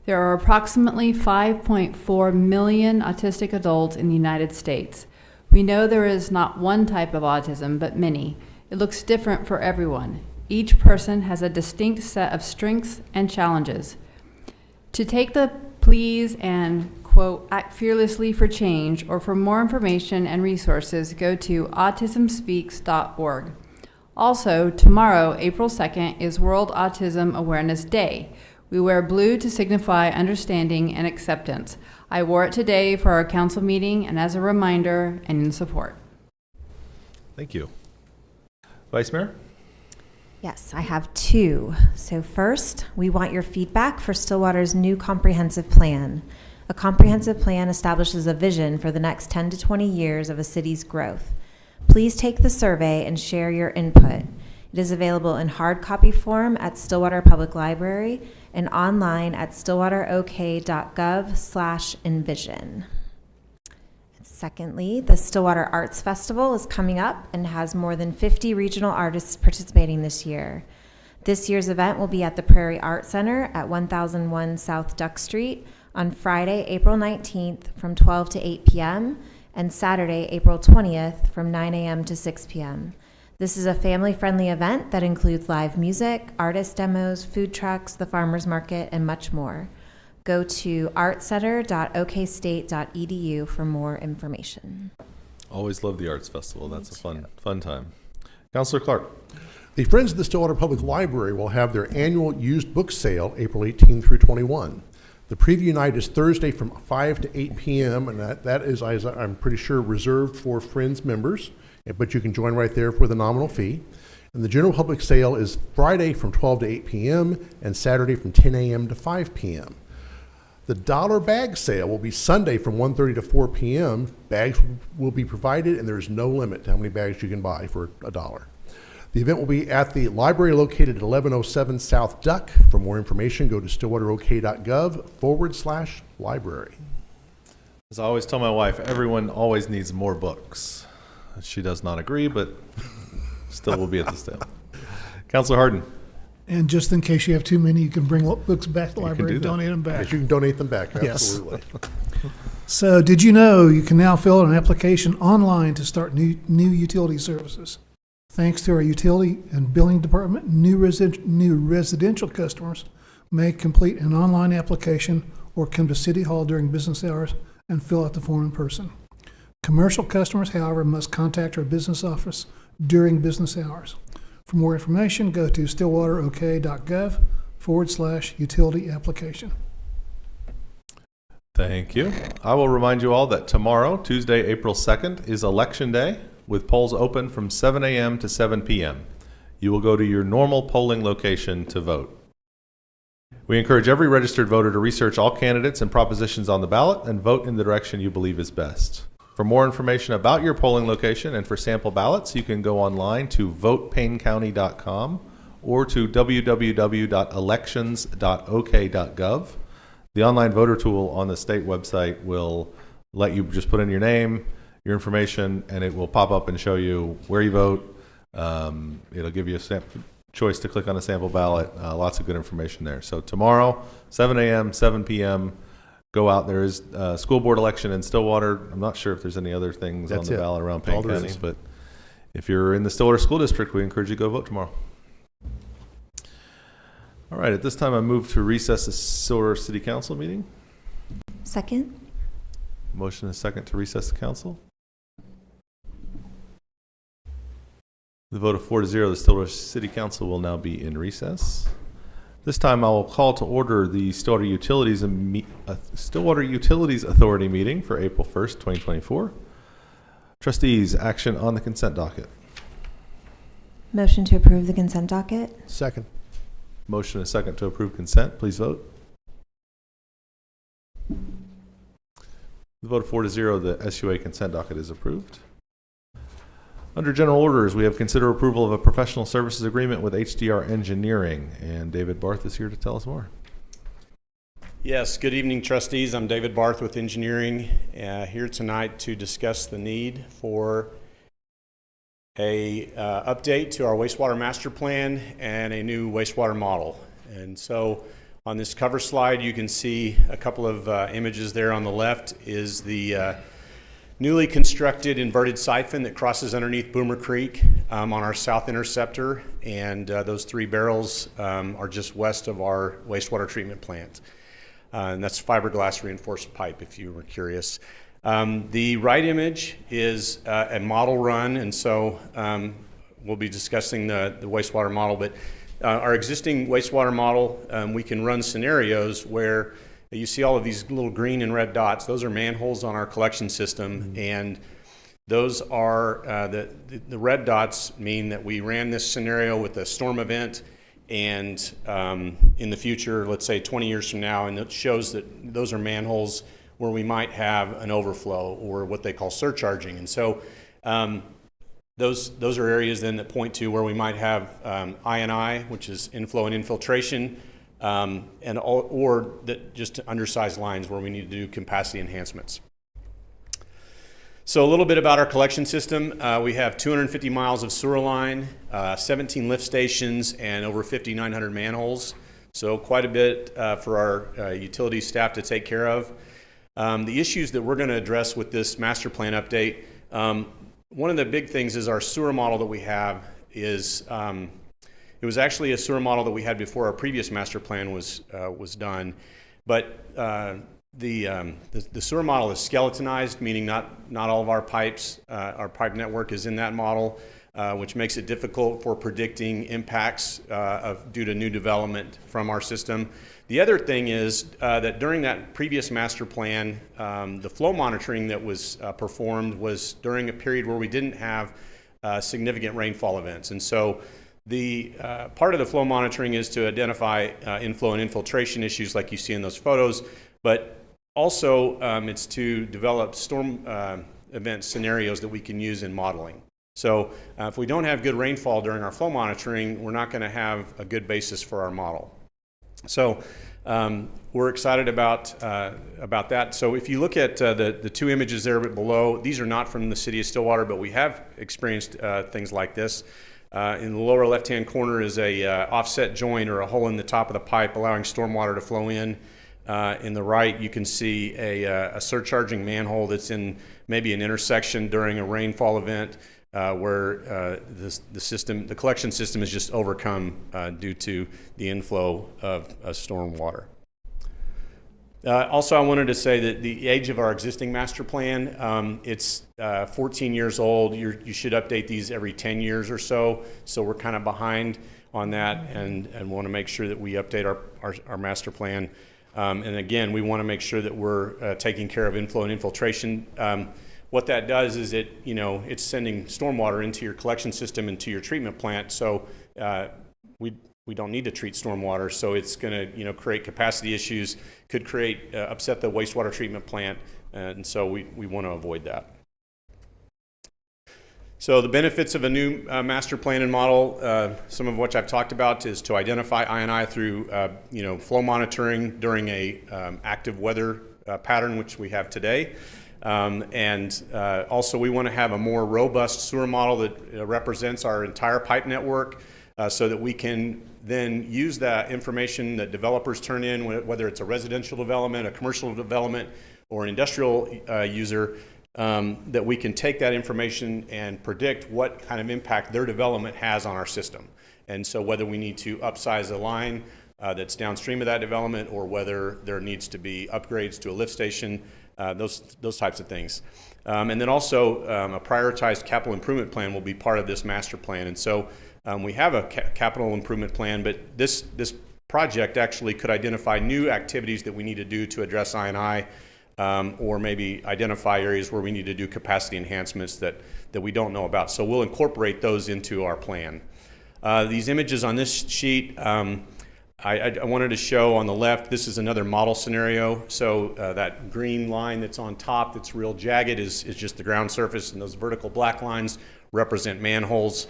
Speaker 14: There are approximately 5.4 million autistic adults in the United States. We know there is not one type of autism, but many. It looks different for everyone. Each person has a distinct set of strengths and challenges. To take the pleas and, quote, act fearlessly for change, or for more information and resources, go to autismspeaks.org. Also, tomorrow, April 2nd, is World Autism Awareness Day. We wear blue to signify understanding and acceptance. I wore it today for our council meeting and as a reminder and in support.
Speaker 1: Thank you. Vice Mayor?
Speaker 5: Yes, I have 2. So first, we want your feedback for Stillwater's new comprehensive plan. A comprehensive plan establishes a vision for the next 10 to 20 years of a city's growth. Please take the survey and share your input. It is available in hard copy form at Stillwater Public Library and online at stillwaterok.gov/envision. Secondly, the Stillwater Arts Festival is coming up and has more than 50 regional artists participating this year. This year's event will be at the Prairie Art Center at 1001 South Duck Street on Friday, April 19th from 12 to 8 p.m. and Saturday, April 20th from 9 a.m. to 6 p.m. This is a family-friendly event that includes live music, artist demos, food trucks, the farmers market, and much more. Go to artcenter.okstate.edu for more information.
Speaker 1: Always love the Arts Festival. That's a fun time. Councilor Clark.
Speaker 6: The Friends of the Stillwater Public Library will have their annual used book sale April 18 through 21. The preview night is Thursday from 5 to 8 p.m., and that is, I'm pretty sure, reserved for Friends members, but you can join right there for the nominal fee. And the general public sale is Friday from 12 to 8 p.m. and Saturday from 10 a.m. to 5 p.m. The dollar bag sale will be Sunday from 1:30 to 4 p.m. Bags will be provided, and there's no limit to how many bags you can buy for $1. The event will be at the library located at 1107 South Duck. For more information, go to stillwaterok.gov/library.
Speaker 1: As I always tell my wife, everyone always needs more books. She does not agree, but still will be at the sale. Councilor Harden.
Speaker 3: And just in case you have too many, you can bring books back to the
Speaker 1: You can
Speaker 3: library
Speaker 1: do
Speaker 3: and
Speaker 1: that.
Speaker 3: donate them back.
Speaker 6: Yes, you can donate them back,
Speaker 3: Yes.
Speaker 6: absolutely.
Speaker 3: So did you know you can now fill out an application online to start new utility services? Thanks to our utility and billing department, new residential customers may complete an online application or come to City Hall during business hours and fill out the form in person. Commercial customers, however, must contact our business office during business hours. For more information, go to stillwaterok.gov/utility application.
Speaker 1: Thank you. I will remind you all that tomorrow, Tuesday, April 2nd, is Election Day, with polls open from 7 a.m. to 7 p.m. You will go to your normal polling location to vote. We encourage every registered voter to research all candidates and propositions on the ballot and vote in the direction you believe is best. For more information about your polling location and for sample ballots, you can go online to votepaynecounty.com or to www.elections.ok.gov. The online voter tool on the state website will let you just put in your name, your information, and it will pop up and show you where you vote. It'll give you a choice to click on a sample ballot. Lots of good information there. So tomorrow, 7 a.m., 7 p.m., go out. There is a school board election in Stillwater. I'm not sure if there's any other things on the ballot around Payne County, but if you're in the Stillwater School District, we encourage you to go vote tomorrow. All right, at this time I move to recess the Stillwater City Council meeting.
Speaker 5: Second.
Speaker 1: Motion is second to recess the council. The vote of 4-0, the Stillwater City Council will now be in recess. This time I will call to order the Stillwater Utilities Authority meeting for April 1st, 2024. Trustees, action on the consent docket.
Speaker 5: Motion to approve the consent docket.
Speaker 6: Second.
Speaker 1: Motion is second to approve consent. Please vote. The vote of 4-0, the SUA consent docket is approved. Under general orders, we have consider approval of a professional services agreement with HDR Engineering, and David Barth is here to tell us more.
Speaker 15: Yes, good evening, trustees. I'm David Barth with Engineering, here tonight to discuss the need for a update to our wastewater master plan and a new wastewater model. And so on this cover slide, you can see a couple of images there. On the left is the newly constructed inverted siphon that crosses underneath Boomer Creek on our south interceptor, and those 3 barrels are just west of our wastewater treatment plant. And that's fiberglass reinforced pipe, if you were curious. The right image is a model run, and so we'll be discussing the wastewater model, but our existing wastewater model, we can run scenarios where you see all of these little green and red dots. Those are manholes on our collection system, and those are the red dots mean that we ran this scenario with a storm event, and in the future, let's say 20 years from now, and it shows that those are manholes where we might have an overflow or what they call surcharging. And so those are areas then that point to where we might have I&I, which is inflow and infiltration, or that just undersized lines where we need to do capacity enhancements. So a little bit about our collection system. We have 250 miles of sewer line, 17 lift stations, and over 5,900 manholes. So quite a bit for our utility staff to take care of. The issues that we're going to address with this master plan update, one of the big things is our sewer model that we have is it was actually a sewer model that we had before our previous master plan was done, but the sewer model is skeletonized, meaning not all of our pipes, our pipe network is in that model, which makes it difficult for predicting impacts due to new development from our system. The other thing is that during that previous master plan, the flow monitoring that was performed was during a period where we didn't have significant rainfall events. And so the part of the flow monitoring is to identify inflow and infiltration issues like you see in those photos, but also it's to develop storm event scenarios that we can use in modeling. So if we don't have good rainfall during our flow monitoring, we're not going to have a good basis for our model. So we're excited about that. So if you look at the 2 images there below, these are not from the city of Stillwater, but we have experienced things like this. In the lower left-hand corner is a offset joint or a hole in the top of the pipe allowing stormwater to flow in. In the right, you can see a surcharging manhole that's in maybe an intersection during a rainfall event where the collection system is just overcome due to the inflow of storm water. Also, I wanted to say that the age of our existing master plan, it's 14 years old. You should update these every 10 years or so. So we're kind of behind on that, and want to make sure that we update our master plan. And again, we want to make sure that we're taking care of inflow and infiltration. What that does is it's sending stormwater into your collection system and to your treatment plant. So we don't need to treat stormwater. So it's going to create capacity issues, could upset the wastewater treatment plant, and so we want to avoid that. So the benefits of a new master plan and model, some of which I've talked about, is to identify I&I through flow monitoring during a active weather pattern, which we have today. Also we want to have a more robust sewer model that represents our entire pipe network so that we can then use that information that developers turn in, whether it's a residential development, a commercial development, or an industrial user, that we can take that information and predict what kind of impact their development has on our system. And so whether we need to upsize a line that's downstream of that development, or whether there needs to be upgrades to a lift station, those types of things. And then also a prioritized capital improvement plan will be part of this master plan. And so we have a capital improvement plan, but this project actually could identify new activities that we need to do to address I&I, or maybe identify areas where we need to do capacity enhancements that we don't know about. So we'll incorporate those into our plan. These images on this sheet, I wanted to show on the left, this is another model scenario. So that green line that's on top that's real jagged is just the ground surface, and those vertical black lines represent manholes.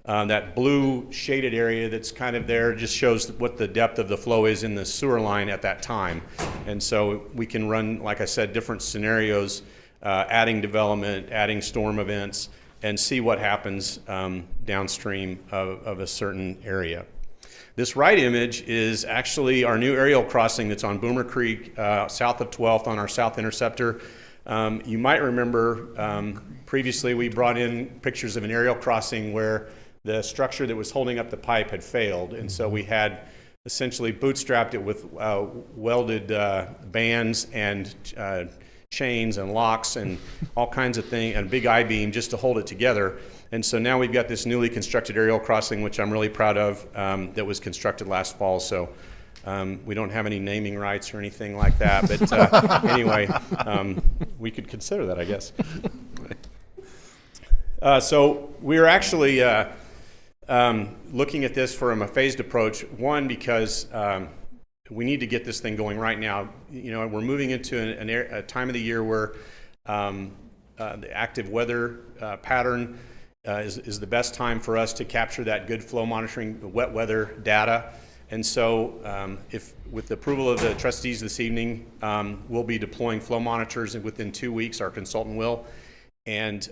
Speaker 15: That blue shaded area that's kind of there just shows what the depth of the flow is in the sewer line at that time. And so we can run, like I said, different scenarios, adding development, adding storm events, and see what happens downstream of a certain area. This right image is actually our new aerial crossing that's on Boomer Creek, south of 12th on our south interceptor. You might remember previously we brought in pictures of an aerial crossing where the structure that was holding up the pipe had failed, and so we had essentially bootstrapped it with welded bands and chains and locks and all kinds of things, and a big I-beam just to hold it together. And so now we've got this newly constructed aerial crossing, which I'm really proud of, that was constructed last fall. So we don't have any naming rights or anything like that, but anyway, we could consider that, I guess. So we're actually looking at this from a phased approach. One, because we need to get this thing going right now. You know, we're moving into a time of the year where the active weather pattern is the best time for us to capture that good flow monitoring, the wet weather data. And so if with the approval of the trustees this evening, we'll be deploying flow monitors, and within 2 weeks our consultant will. And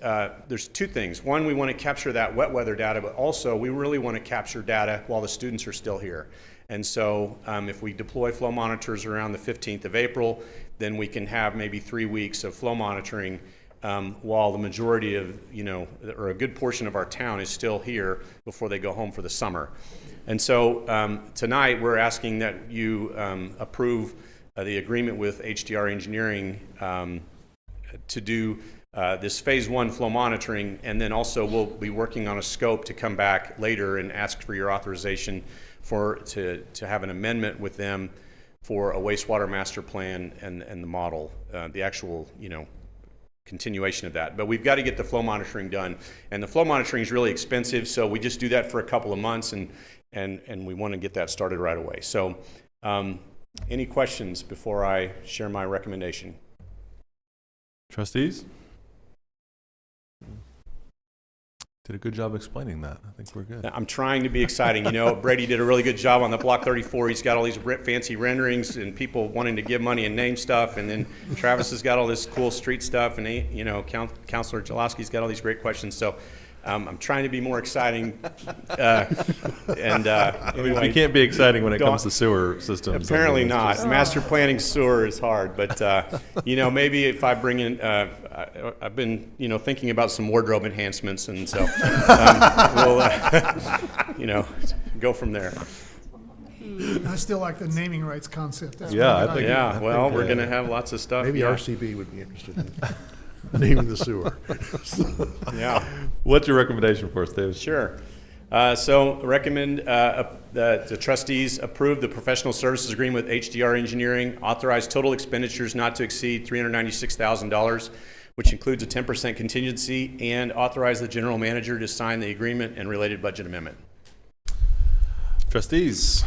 Speaker 15: there's two things. One, we want to capture that wet weather data, but also we really want to capture data while the students are still here. And so if we deploy flow monitors around the 15th of April, then we can have maybe 3 weeks of flow monitoring while the majority of, or a good portion of our town is still here before they go home for the summer. And so tonight we're asking that you approve the agreement with HDR Engineering to do this phase 1 flow monitoring, and then also we'll be working on a scope to come back later and ask for your authorization to have an amendment with them for a wastewater master plan and the model, the actual continuation of that. But we've got to get the flow monitoring done, and the flow monitoring is really expensive, so we just do that for a couple of months, and we want to get that started right away. So any questions before I share my recommendation?
Speaker 1: Trustees? Did a good job explaining that. I think we're good.
Speaker 15: I'm trying to be exciting. Brady did a really good job on the Block 34. He's got all these fancy renderings and people wanting to give money and name stuff. And then Travis has got all this cool street stuff. And, Counselor Jalowski's got all these great questions. So I'm trying to be more exciting. Anyway,
Speaker 1: you can't be exciting when it comes to sewer systems.
Speaker 15: Apparently not. Master planning sewer is hard. But, maybe if I bring in, I've been, thinking about some wardrobe enhancements. And so we'll, go from there.
Speaker 3: I still like the naming rights concept. That's
Speaker 1: yeah,
Speaker 15: we're going to have lots of stuff.
Speaker 6: Maybe RCB would be interested in naming the sewer.
Speaker 15: Yeah.
Speaker 1: What's your recommendation for us, David?
Speaker 15: Sure. So recommend the trustees approve the professional services agreement with HDR Engineering, authorize total expenditures not to exceed $396,000, which includes a 10% contingency, and authorize the general manager to sign the agreement and related budget amendment.
Speaker 1: Trustees?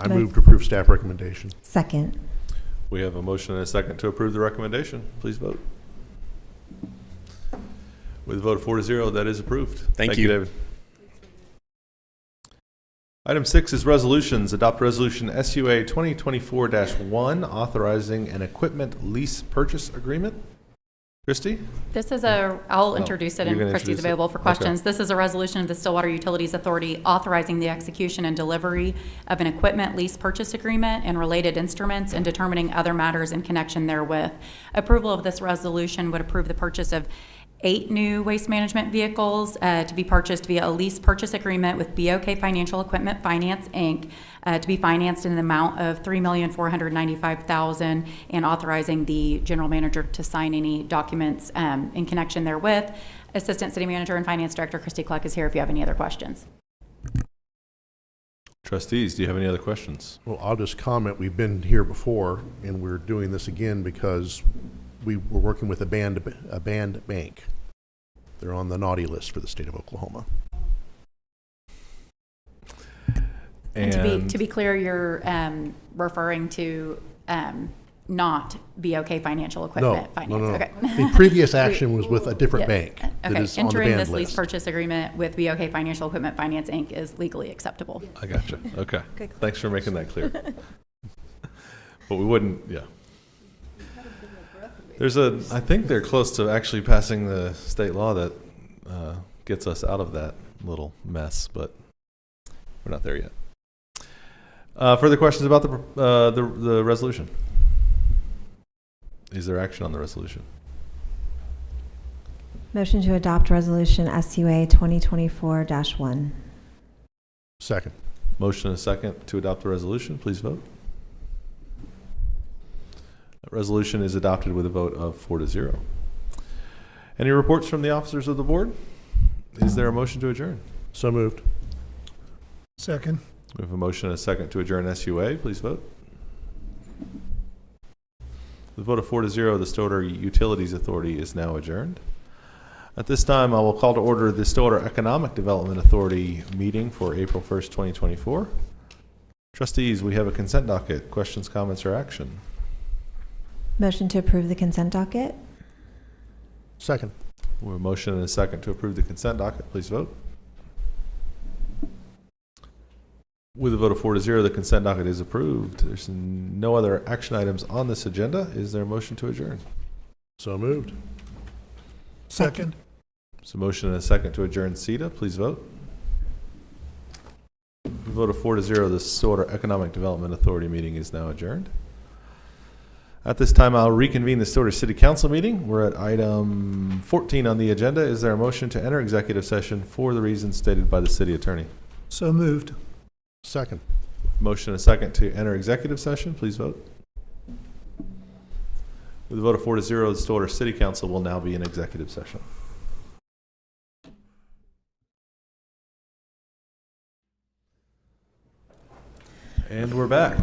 Speaker 6: I move to approve staff recommendation.
Speaker 5: Second.
Speaker 1: We have a motion and a second to approve the recommendation. Please vote. With a vote of 4 to 0, that is approved.
Speaker 15: Thank you.
Speaker 1: David. Item 6 is resolutions. Adopt resolution SUA 2024-1 authorizing an equipment lease purchase agreement. Christy?
Speaker 12: This is I'll introduce it
Speaker 1: you're
Speaker 12: and
Speaker 1: gonna
Speaker 12: Christy's
Speaker 1: introduce it.
Speaker 12: available for
Speaker 1: Okay.
Speaker 12: questions. This is a resolution of the Stillwater Utilities Authority authorizing the execution and delivery of an equipment lease purchase agreement and related instruments and determining other matters in connection therewith. Approval of this resolution would approve the purchase of 8 new waste management vehicles to be purchased via a lease purchase agreement with BOK Financial Equipment Finance, Inc., to be financed in an amount of $3,495,000 and authorizing the general manager to sign any documents in connection therewith. Assistant City Manager and Finance Director Christy Cluck is here if you have any other questions.
Speaker 1: Trustees, do you have any other questions?
Speaker 6: Well, I'll just comment, we've been here before, and we're doing this again because we were working with a band bank. They're on the naughty list for the state of Oklahoma.
Speaker 12: And to be clear, you're referring to not BOK Financial Equipment Finance.
Speaker 6: No.
Speaker 12: Okay.
Speaker 6: The previous action was with a different
Speaker 12: Yes.
Speaker 6: bank that
Speaker 12: Okay,
Speaker 6: is on the
Speaker 12: entering
Speaker 6: banned
Speaker 12: this lease
Speaker 6: list.
Speaker 12: purchase agreement with BOK Financial Equipment Finance, Inc. is legally acceptable.
Speaker 1: I gotcha. Okay. Thanks for making that clear. But we wouldn't, yeah. I think they're close to actually passing the state law that gets us out of that little mess, but we're not there yet. Further questions about the resolution? Is there action on the resolution?
Speaker 5: Motion to adopt resolution SUA 2024-1.
Speaker 6: Second.
Speaker 1: Motion and a second to adopt the resolution. Please vote. That resolution is adopted with a vote of 4 to 0. Any reports from the officers of the board? Is there a motion to adjourn?
Speaker 6: So moved.
Speaker 3: Second.
Speaker 1: We have a motion and a second to adjourn SUA. Please vote. With a vote of 4 to 0, the Stillwater Utilities Authority is now adjourned. At this time, I will call to order the Stillwater Economic Development Authority meeting for April 1st, 2024. Trustees, we have a consent docket. Questions, comments, or action?
Speaker 5: Motion to approve the consent docket.
Speaker 6: Second.
Speaker 1: We have a motion and a second to approve the consent docket. Please vote. With a vote of 4 to 0, the consent docket is approved. There's no other action items on this agenda. Is there a motion to adjourn?
Speaker 6: So moved.
Speaker 3: Second.
Speaker 1: So motion and a second to adjourn SEDA. Please vote. With a vote of 4 to 0, the Stillwater Economic Development Authority meeting is now adjourned. At this time, I'll reconvene the Stillwater City Council meeting. We're at item 14 on the agenda. Is there a motion to enter executive session for the reasons stated by the city attorney?
Speaker 3: So moved.
Speaker 6: Second.
Speaker 1: Motion and a second to enter executive session. Please vote. With a vote of 4 to 0, the Stillwater City Council will now be in executive session. And we're back.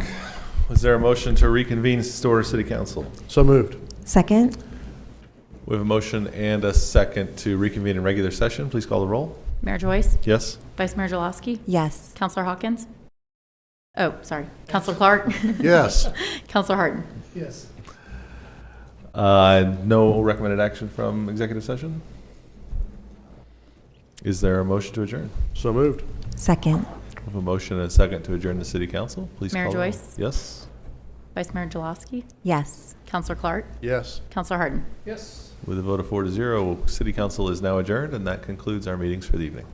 Speaker 1: Was there a motion to reconvene Stillwater City Council?
Speaker 6: So moved.
Speaker 5: Second.
Speaker 1: We have a motion and a second to reconvene in regular session. Please call the roll.
Speaker 12: Mayor Joyce?
Speaker 1: Yes?
Speaker 12: Vice Mayor Jaloski?
Speaker 5: Yes.
Speaker 12: Counselor Hawkins? Oh, sorry. Counselor Clark?
Speaker 6: Yes.
Speaker 12: Counselor Harden?
Speaker 3: Yes.
Speaker 1: No recommended action from executive session? Is there a motion to adjourn?
Speaker 6: So moved.
Speaker 5: Second.
Speaker 1: We have a motion and a second to adjourn the city council. Please
Speaker 12: Mayor
Speaker 1: call the roll.
Speaker 12: Joyce?
Speaker 1: Yes?
Speaker 12: Vice Mayor Jaloski?
Speaker 5: Yes.
Speaker 12: Counselor Clark?
Speaker 6: Yes.
Speaker 12: Counselor Harden?
Speaker 3: Yes.
Speaker 1: With a vote of 4 to 0, city council is now adjourned, and that concludes our meetings for the evening.